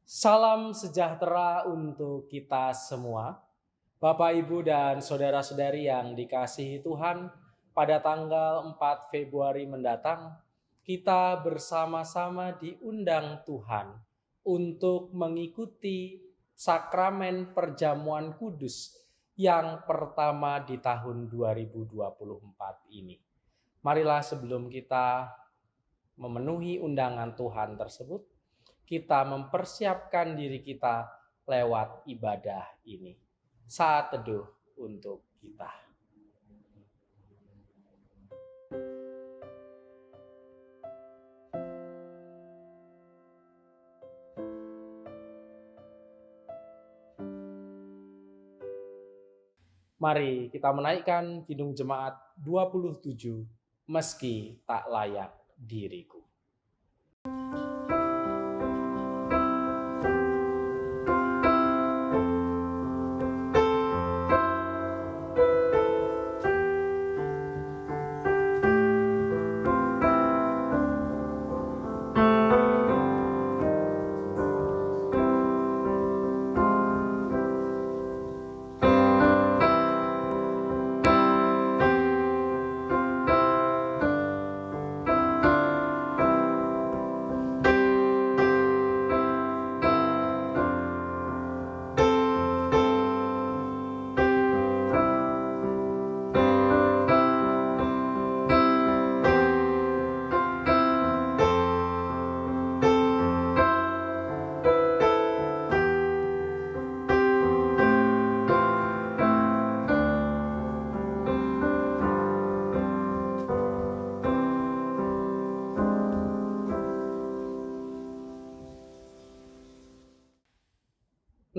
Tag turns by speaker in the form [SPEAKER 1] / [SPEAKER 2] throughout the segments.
[SPEAKER 1] Salam sejahtera untuk kita semua. Bapak, Ibu, dan saudara-saudari yang dikasihi Tuhan, pada tanggal 4 Februari mendatang, kita bersama-sama diundang Tuhan untuk mengikuti sakramen perjamuan kudus yang pertama di tahun 2024 ini. Marilah sebelum kita memenuhi undangan Tuhan tersebut, kita mempersiapkan diri kita lewat ibadah ini. Saat teduh untuk kita. Mari kita menaikkan Kidung Jemaat 27, Meski Tak Layak Diriku.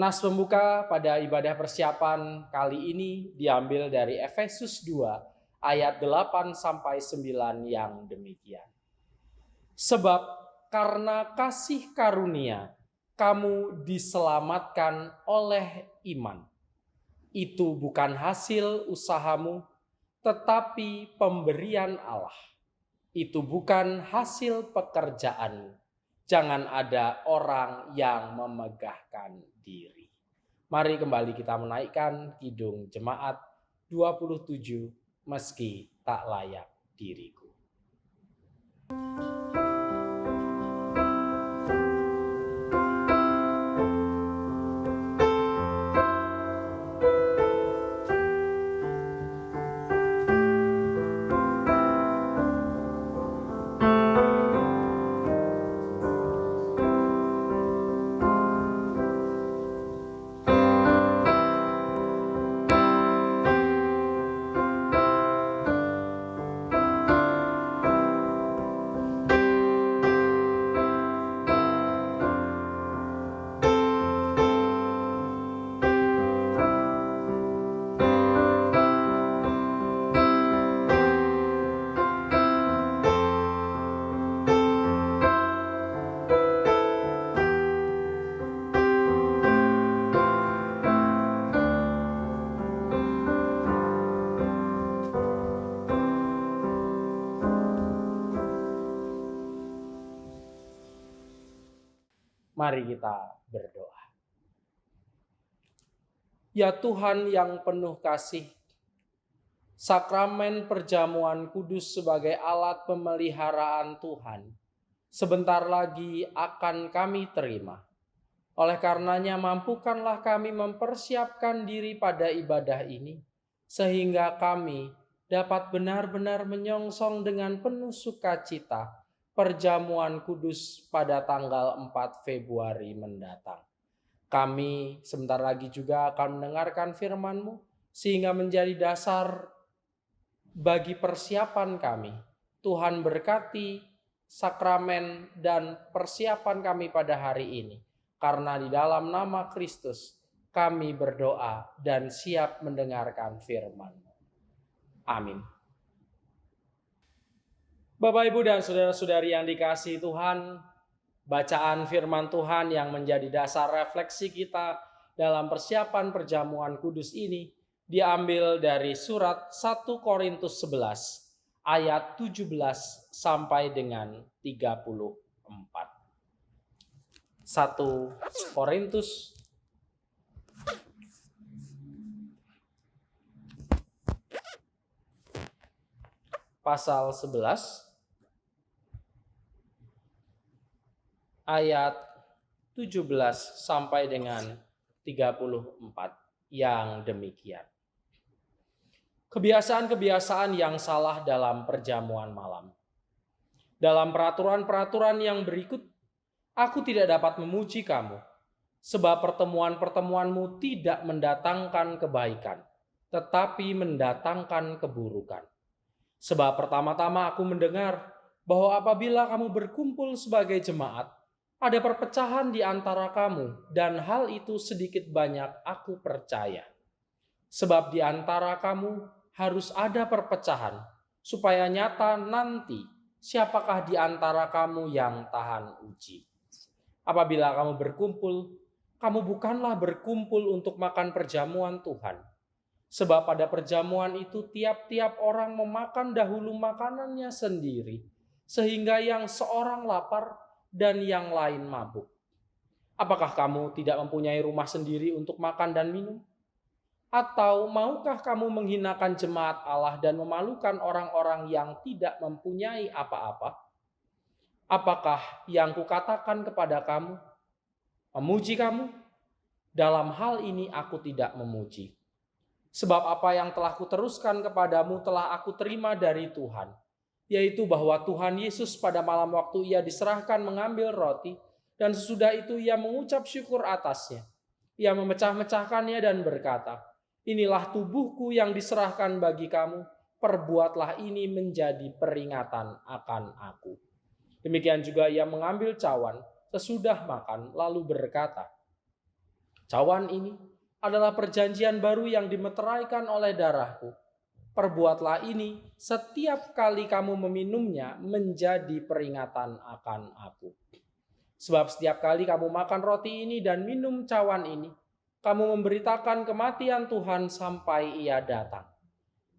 [SPEAKER 1] Nas pembuka pada ibadah persiapan kali ini diambil dari Efesus 2 ayat 8 sampai 9 yang demikian. Sebab karena kasih karunia kamu diselamatkan oleh iman. Itu bukan hasil usahamu, tetapi pemberian Allah. Itu bukan hasil pekerjaan. Jangan ada orang yang memegahkan diri. Mari kembali kita menaikkan Kidung Jemaat 27, Meski Tak Layak Diriku. Mari kita berdoa. Ya Tuhan yang penuh kasih, sakramen perjamuan kudus sebagai alat pemeliharaan Tuhan sebentar lagi akan kami terima. Oleh karenanya mampukanlah kami mempersiapkan diri pada ibadah ini, sehingga kami dapat benar-benar menyongsong dengan penuh sukacita perjamuan kudus pada tanggal 4 Februari mendatang. Kami sebentar lagi juga akan mendengarkan firman-Mu, sehingga menjadi dasar bagi persiapan kami. Tuhan berkati sakramen dan persiapan kami pada hari ini. Karena di dalam nama Kristus kami berdoa dan siap mendengarkan firman-Mu. Amin. Bapak, Ibu, dan saudara-saudari yang dikasihi Tuhan, bacaan firman Tuhan yang menjadi dasar refleksi kita dalam persiapan perjamuan kudus ini diambil dari surat 1 Korintus 11 ayat 17 sampai dengan 34. 1 Korintus pasal 11 ayat 17 sampai dengan 34 yang demikian. Kebiasaan-kebiasaan yang salah dalam perjamuan malam. Dalam peraturan-peraturan yang berikut, aku tidak dapat memuji kamu, sebab pertemuan-pertemuanmu tidak mendatangkan kebaikan, tetapi mendatangkan keburukan. Sebab pertama-tama aku mendengar bahwa apabila kamu berkumpul sebagai jemaat, ada perpecahan di antara kamu, dan hal itu sedikit banyak aku percaya. Sebab di antara kamu harus ada perpecahan, supaya nyata nanti siapakah di antara kamu yang tahan uji. Apabila kamu berkumpul, kamu bukanlah berkumpul untuk makan perjamuan Tuhan. Sebab pada perjamuan itu tiap-tiap orang memakan dahulu makanannya sendiri, sehingga yang seorang lapar dan yang lain mabuk. Apakah kamu tidak mempunyai rumah sendiri untuk makan dan minum? Atau maukah kamu menghinakan jemaat Allah dan memalukan orang-orang yang tidak mempunyai apa-apa? Apakah yang kukatakan kepada kamu? Memuji kamu? Dalam hal ini aku tidak memuji. Sebab apa yang telah kuteruskan kepadamu telah aku terima dari Tuhan, yaitu bahwa Tuhan Yesus pada malam waktu ia diserahkan mengambil roti, dan sesudah itu ia mengucap syukur atasnya. Ia memecah-mecahkannya dan berkata, "Inilah tubuhku yang diserahkan bagi kamu, perbuatlah ini menjadi peringatan akan aku." Demikian juga ia mengambil cawan sesudah makan, lalu berkata, "Cawan ini adalah perjanjian baru yang dimeteraikan oleh darahku. Perbuatlah ini setiap kali kamu meminumnya menjadi peringatan akan aku. Sebab setiap kali kamu makan roti ini dan minum cawan ini, kamu memberitakan kematian Tuhan sampai ia datang.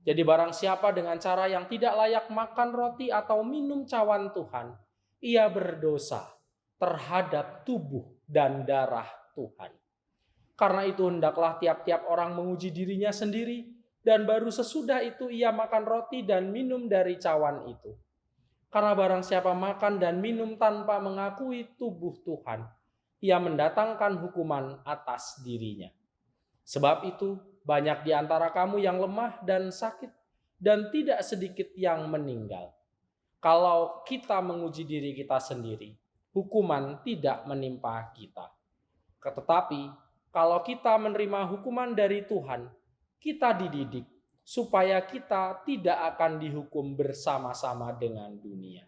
[SPEAKER 1] Jadi barang siapa dengan cara yang tidak layak makan roti atau minum cawan Tuhan, ia berdosa terhadap tubuh dan darah Tuhan. Karena itu hendaklah tiap-tiap orang menguji dirinya sendiri, dan baru sesudah itu ia makan roti dan minum dari cawan itu. Karena barang siapa makan dan minum tanpa mengakui tubuh Tuhan, ia mendatangkan hukuman atas dirinya. Sebab itu banyak di antara kamu yang lemah dan sakit, dan tidak sedikit yang meninggal. Kalau kita menguji diri kita sendiri, hukuman tidak menimpa kita. Tetapi kalau kita menerima hukuman dari Tuhan, kita dididik supaya kita tidak akan dihukum bersama-sama dengan dunia.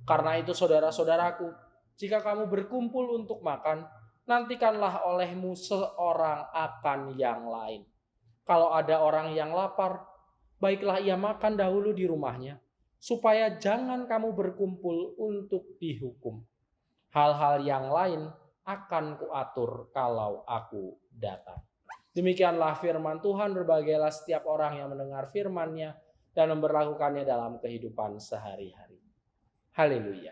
[SPEAKER 1] Karena itu saudara-saudaraku, jika kamu berkumpul untuk makan, nantikanlah olehmu seorang akan yang lain. Kalau ada orang yang lapar, baiklah ia makan dahulu di rumahnya, supaya jangan kamu berkumpul untuk dihukum. Hal-hal yang lain akan kuatur kalau aku datang. Demikianlah firman Tuhan, berbagailah setiap orang yang mendengar firman-Nya dan memberlakukannya dalam kehidupan sehari-hari. Haleluya.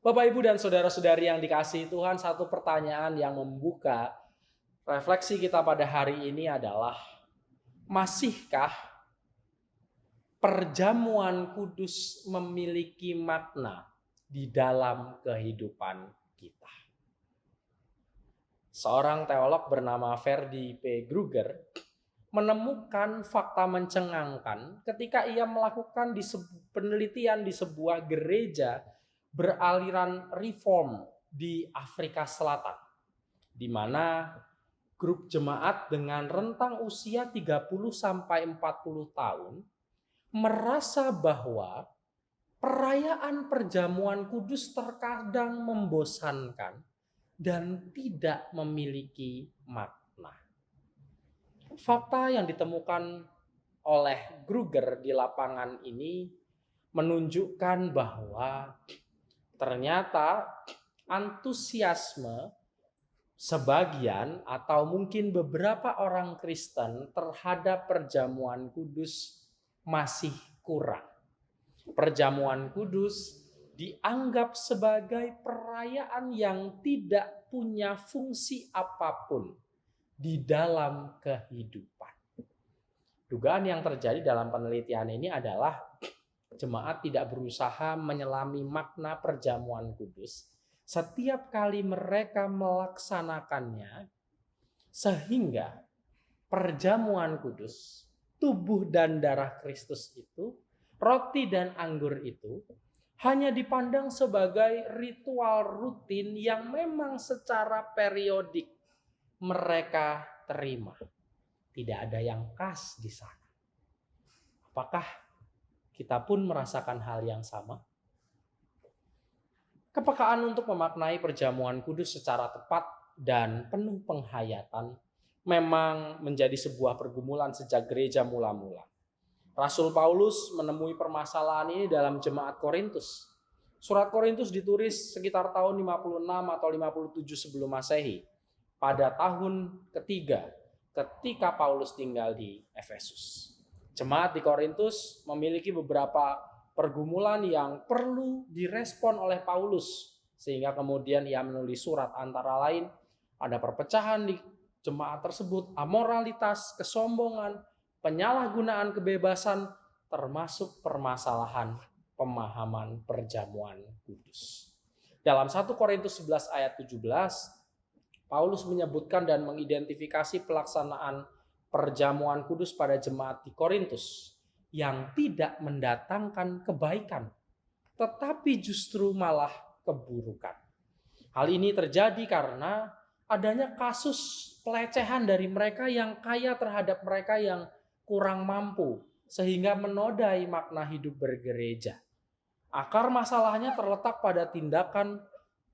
[SPEAKER 1] Bapak, Ibu, dan saudara-saudari yang dikasihi Tuhan, satu pertanyaan yang membuka refleksi kita pada hari ini adalah, masihkah perjamuan kudus memiliki makna di dalam kehidupan kita? Seorang teolog bernama Ferdi P. Kruger menemukan fakta mencengangkan ketika ia melakukan penelitian di sebuah gereja beraliran reform di Afrika Selatan, di mana grup jemaat dengan rentang usia 30-40 tahun merasa bahwa perayaan perjamuan kudus terkadang membosankan dan tidak memiliki makna. Fakta yang ditemukan oleh Kruger di lapangan ini menunjukkan bahwa ternyata antusiasme sebagian atau mungkin beberapa orang Kristen terhadap perjamuan kudus masih kurang. Perjamuan kudus dianggap sebagai perayaan yang tidak punya fungsi apapun di dalam kehidupan. Dugaan yang terjadi dalam penelitian ini adalah jemaat tidak berusaha menyelami makna perjamuan kudus setiap kali mereka melaksanakannya, sehingga perjamuan kudus, tubuh dan darah Kristus itu, roti dan anggur itu, hanya dipandang sebagai ritual rutin yang memang secara periodik mereka terima. Tidak ada yang khas di sana. Apakah kita pun merasakan hal yang sama? Kepekaan untuk memaknai perjamuan kudus secara tepat dan penuh penghayatan memang menjadi sebuah pergumulan sejak gereja mula-mula. Rasul Paulus menemui permasalahan ini dalam jemaat Korintus. Surat Korintus ditulis sekitar tahun 56 atau 57 sebelum Masehi, pada tahun ketiga ketika Paulus tinggal di Efesus. Jemaat di Korintus memiliki beberapa pergumulan yang perlu direspon oleh Paulus, sehingga kemudian ia menulis surat, antara lain ada perpecahan di jemaat tersebut, amoralitas, kesombongan, penyalahgunaan kebebasan, termasuk permasalahan pemahaman perjamuan kudus. Dalam 1 Korintus 11 ayat 17, Paulus menyebutkan dan mengidentifikasi pelaksanaan perjamuan kudus pada jemaat di Korintus yang tidak mendatangkan kebaikan, tetapi justru malah keburukan. Hal ini terjadi karena adanya kasus pelecehan dari mereka yang kaya terhadap mereka yang kurang mampu, sehingga menodai makna hidup bergereja. Akar masalahnya terletak pada tindakan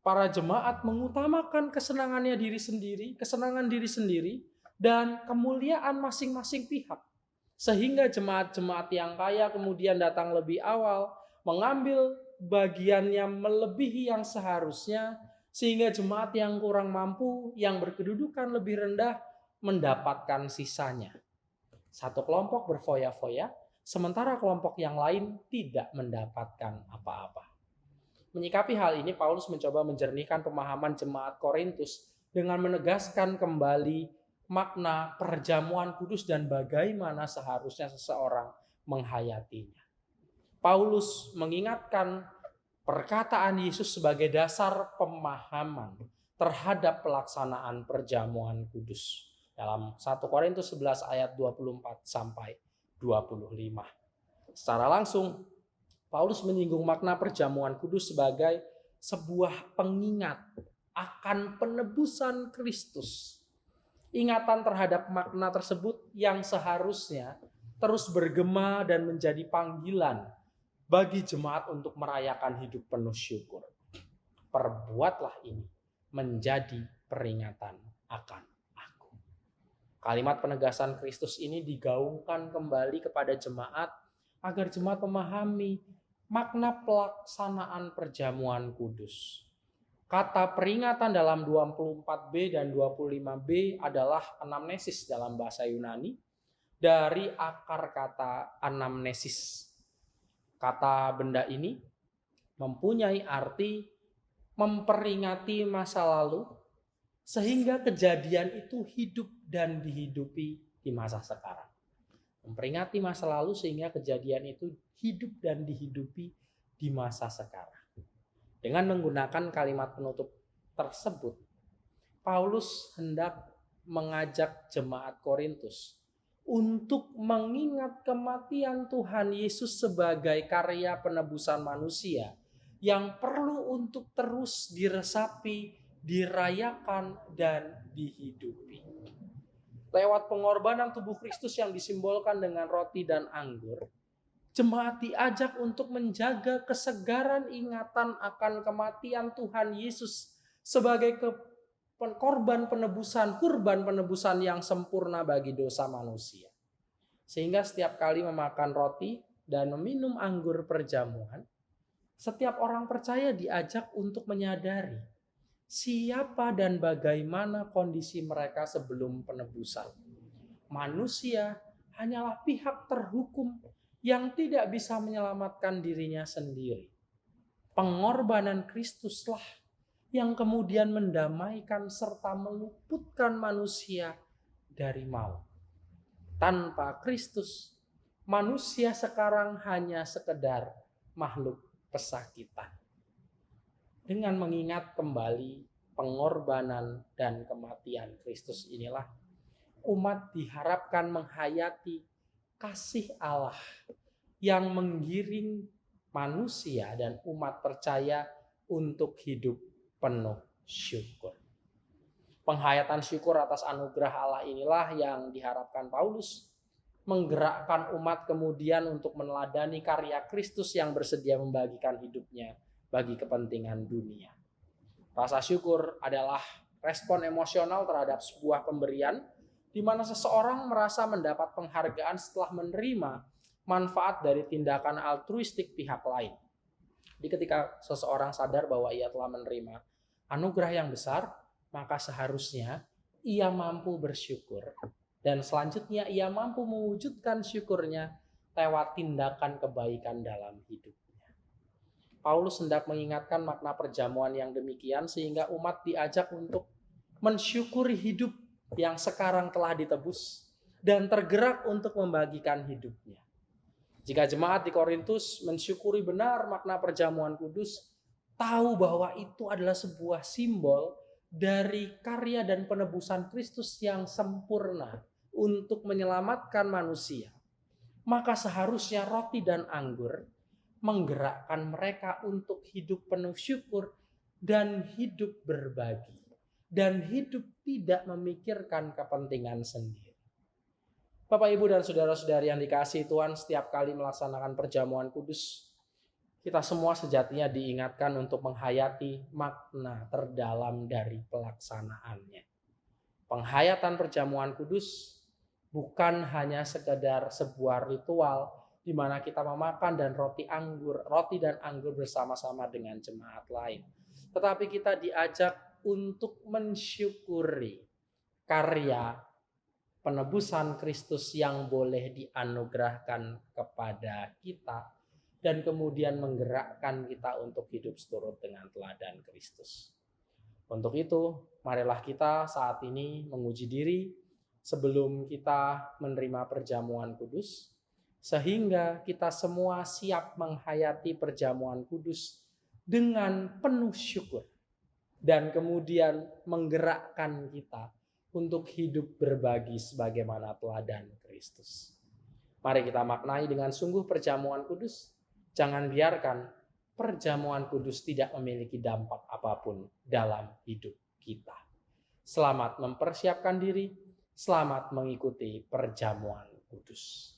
[SPEAKER 1] para jemaat mengutamakan kesenangan diri sendiri, dan kemuliaan masing-masing pihak. Sehingga jemaat-jemaat yang kaya kemudian datang lebih awal, mengambil bagiannya melebihi yang seharusnya, sehingga jemaat yang kurang mampu, yang berkedudukan lebih rendah, mendapatkan sisanya. Satu kelompok berfoya-foya, sementara kelompok yang lain tidak mendapatkan apa-apa. Menyikapi hal ini, Paulus mencoba menjernihkan pemahaman jemaat Korintus dengan menegaskan kembali makna perjamuan kudus dan bagaimana seharusnya seseorang menghayatinya. Paulus mengingatkan perkataan Yesus sebagai dasar pemahaman terhadap pelaksanaan perjamuan kudus dalam 1 Korintus 11 ayat 24 sampai 25. Secara langsung Paulus menyinggung makna perjamuan kudus sebagai sebuah pengingat akan penebusan Kristus. Ingatan terhadap makna tersebut yang seharusnya terus bergema dan menjadi panggilan bagi jemaat untuk merayakan hidup penuh syukur. Perbuatlah ini menjadi peringatan akan aku. Kalimat penegasan Kristus ini digaungkan kembali kepada jemaat agar jemaat memahami makna pelaksanaan perjamuan kudus. Kata peringatan dalam 24b dan 25b adalah anamnesis dalam bahasa Yunani, dari akar kata anamnesis. Kata benda ini mempunyai arti memperingati masa lalu, sehingga kejadian itu hidup dan dihidupi di masa sekarang. Memperingati masa lalu sehingga kejadian itu hidup dan dihidupi di masa sekarang. Dengan menggunakan kalimat penutup tersebut, Paulus hendak mengajak jemaat Korintus untuk mengingat kematian Tuhan Yesus sebagai karya penebusan manusia yang perlu untuk terus diresapi, dirayakan, dan dihidupi. Lewat pengorbanan tubuh Kristus yang disimbolkan dengan roti dan anggur, jemaat diajak untuk menjaga kesegaran ingatan akan kematian Tuhan Yesus sebagai kurban penebusan yang sempurna bagi dosa manusia. Sehingga setiap kali memakan roti dan meminum anggur perjamuan, setiap orang percaya diajak untuk menyadari siapa dan bagaimana kondisi mereka sebelum penebusan. Manusia hanyalah pihak terhukum yang tidak bisa menyelamatkan dirinya sendiri. Pengorbanan Kristuslah yang kemudian mendamaikan serta meluputkan manusia dari maut. Tanpa Kristus, manusia sekarang hanya sekedar makhluk pesakitan. Dengan mengingat kembali pengorbanan dan kematian Kristus inilah, umat diharapkan menghayati kasih Allah yang menggiring manusia dan umat percaya untuk hidup penuh syukur. Penghayatan syukur atas anugerah Allah inilah yang diharapkan Paulus menggerakkan umat kemudian untuk meneladani karya Kristus yang bersedia membagikan hidupnya bagi kepentingan dunia. Rasa syukur adalah respon emosional terhadap sebuah pemberian di mana seseorang merasa mendapat penghargaan setelah menerima manfaat dari tindakan altruistik pihak lain. Jadi ketika seseorang sadar bahwa ia telah menerima anugerah yang besar, maka seharusnya ia mampu bersyukur. Dan selanjutnya ia mampu mewujudkan syukurnya lewat tindakan kebaikan dalam hidupnya. Paulus hendak mengingatkan makna perjamuan yang demikian sehingga umat diajak untuk mensyukuri hidup yang sekarang telah ditebus dan tergerak untuk membagikan hidupnya. Jika jemaat di Korintus mensyukuri benar makna perjamuan kudus, tahu bahwa itu adalah sebuah simbol dari karya dan penebusan Kristus yang sempurna untuk menyelamatkan manusia, maka seharusnya roti dan anggur menggerakkan mereka untuk hidup penuh syukur dan hidup berbagi, dan hidup tidak memikirkan kepentingan sendiri. Bapak, Ibu, dan saudara-saudari yang dikasihi Tuhan, setiap kali melaksanakan perjamuan kudus, kita semua sejatinya diingatkan untuk menghayati makna terdalam dari pelaksanaannya. Penghayatan perjamuan kudus bukan hanya sekedar sebuah ritual di mana kita memakan roti dan anggur bersama-sama dengan jemaat lain. Tetapi kita diajak untuk mensyukuri karya penebusan Kristus yang boleh dianugerahkan kepada kita dan kemudian menggerakkan kita untuk hidup seturut dengan teladan Kristus. Untuk itu, marilah kita saat ini menguji diri sebelum kita menerima perjamuan kudus, sehingga kita semua siap menghayati perjamuan kudus dengan penuh syukur dan kemudian menggerakkan kita untuk hidup berbagi sebagaimana teladan Kristus. Mari kita maknai dengan sungguh perjamuan kudus. Jangan biarkan perjamuan kudus tidak memiliki dampak apapun dalam hidup kita. Selamat mempersiapkan diri, selamat mengikuti perjamuan kudus.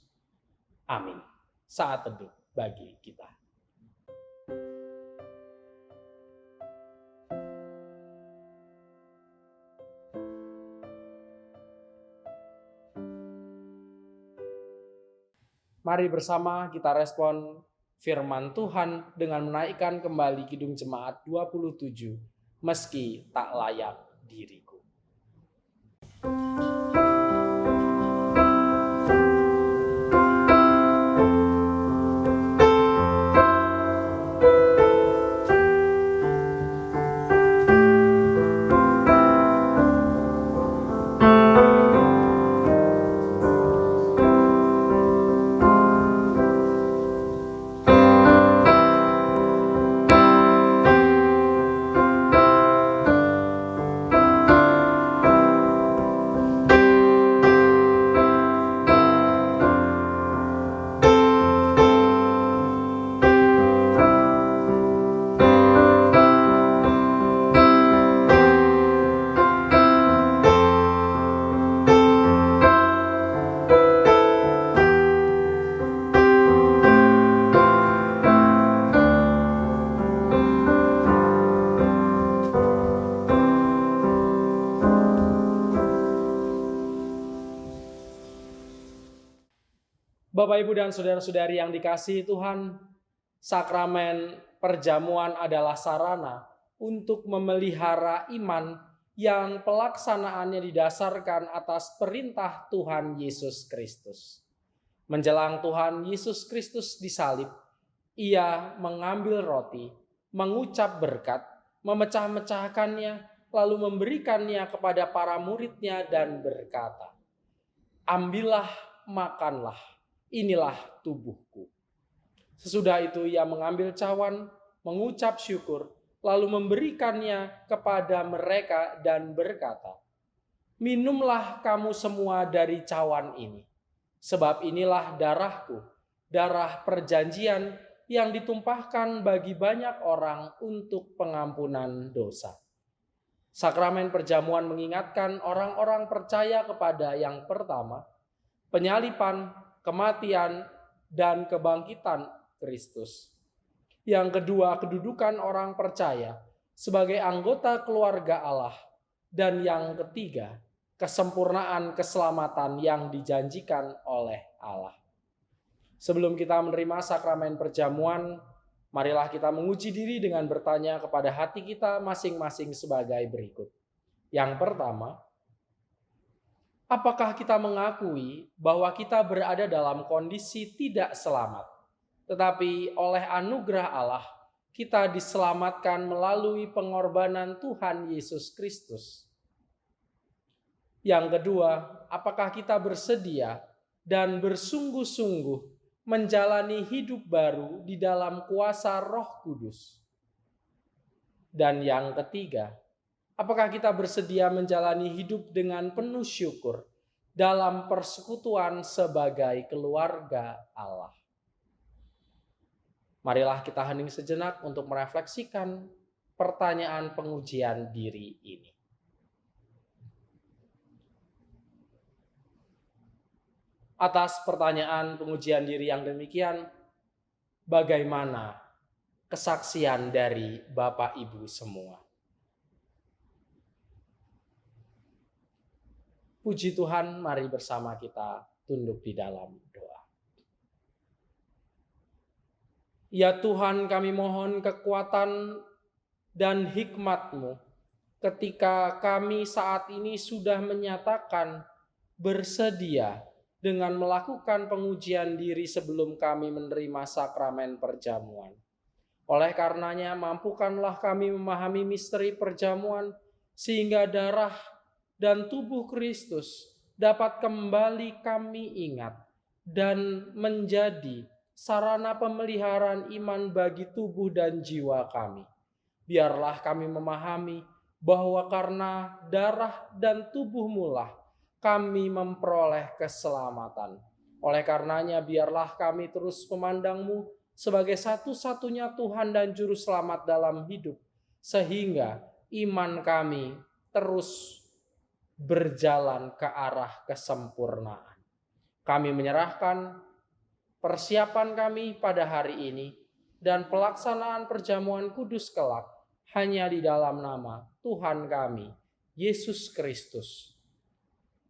[SPEAKER 1] Amin. Saat teduh bagi kita. Mari bersama kita respon firman Tuhan dengan menaikkan kembali Kidung Jemaat 27, meski tak layak diriku. Bapak, Ibu, dan saudara-saudari yang dikasihi Tuhan, sakramen perjamuan adalah sarana untuk memelihara iman yang pelaksanaannya didasarkan atas perintah Tuhan Yesus Kristus. Menjelang Tuhan Yesus Kristus disalib, ia mengambil roti, mengucap berkat, memecah-mecahkannya, lalu memberikannya kepada para muridnya dan berkata, "Ambillah, makanlah, inilah tubuhku." Sesudah itu ia mengambil cawan, mengucap syukur, lalu memberikannya kepada mereka dan berkata, "Minumlah kamu semua dari cawan ini, sebab inilah darahku, darah perjanjian yang ditumpahkan bagi banyak orang untuk pengampunan dosa." Sakramen perjamuan mengingatkan orang-orang percaya kepada yang pertama, penyaliban, kematian, dan kebangkitan Kristus. Yang kedua, kedudukan orang percaya sebagai anggota keluarga Allah. Dan yang ketiga, kesempurnaan keselamatan yang dijanjikan oleh Allah. Sebelum kita menerima sakramen perjamuan, marilah kita menguji diri dengan bertanya kepada hati kita masing-masing sebagai berikut. Yang pertama, apakah kita mengakui bahwa kita berada dalam kondisi tidak selamat, tetapi oleh anugerah Allah kita diselamatkan melalui pengorbanan Tuhan Yesus Kristus? Yang kedua, apakah kita bersedia dan bersungguh-sungguh menjalani hidup baru di dalam kuasa Roh Kudus? Dan yang ketiga, apakah kita bersedia menjalani hidup dengan penuh syukur dalam persekutuan sebagai keluarga Allah? Marilah kita hening sejenak untuk merefleksikan pertanyaan pengujian diri ini. Atas pertanyaan pengujian diri yang demikian, bagaimana kesaksian dari Bapak Ibu semua? Puji Tuhan, mari bersama kita tunduk di dalam doa. Ya Tuhan, kami mohon kekuatan dan hikmat-Mu ketika kami saat ini sudah menyatakan bersedia dengan melakukan pengujian diri sebelum kami menerima sakramen perjamuan. Oleh karenanya, mampukanlah kami memahami misteri perjamuan sehingga darah dan tubuh Kristus dapat kembali kami ingat dan menjadi sarana pemeliharaan iman bagi tubuh dan jiwa kami. Biarlah kami memahami bahwa karena darah dan tubuh-Mu lah kami memperoleh keselamatan. Oleh karenanya, biarlah kami terus memandang-Mu sebagai satu-satunya Tuhan dan Juru Selamat dalam hidup, sehingga iman kami terus berjalan ke arah kesempurnaan. Kami menyerahkan persiapan kami pada hari ini dan pelaksanaan perjamuan kudus kelak hanya di dalam nama Tuhan kami, Yesus Kristus.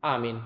[SPEAKER 1] Amin.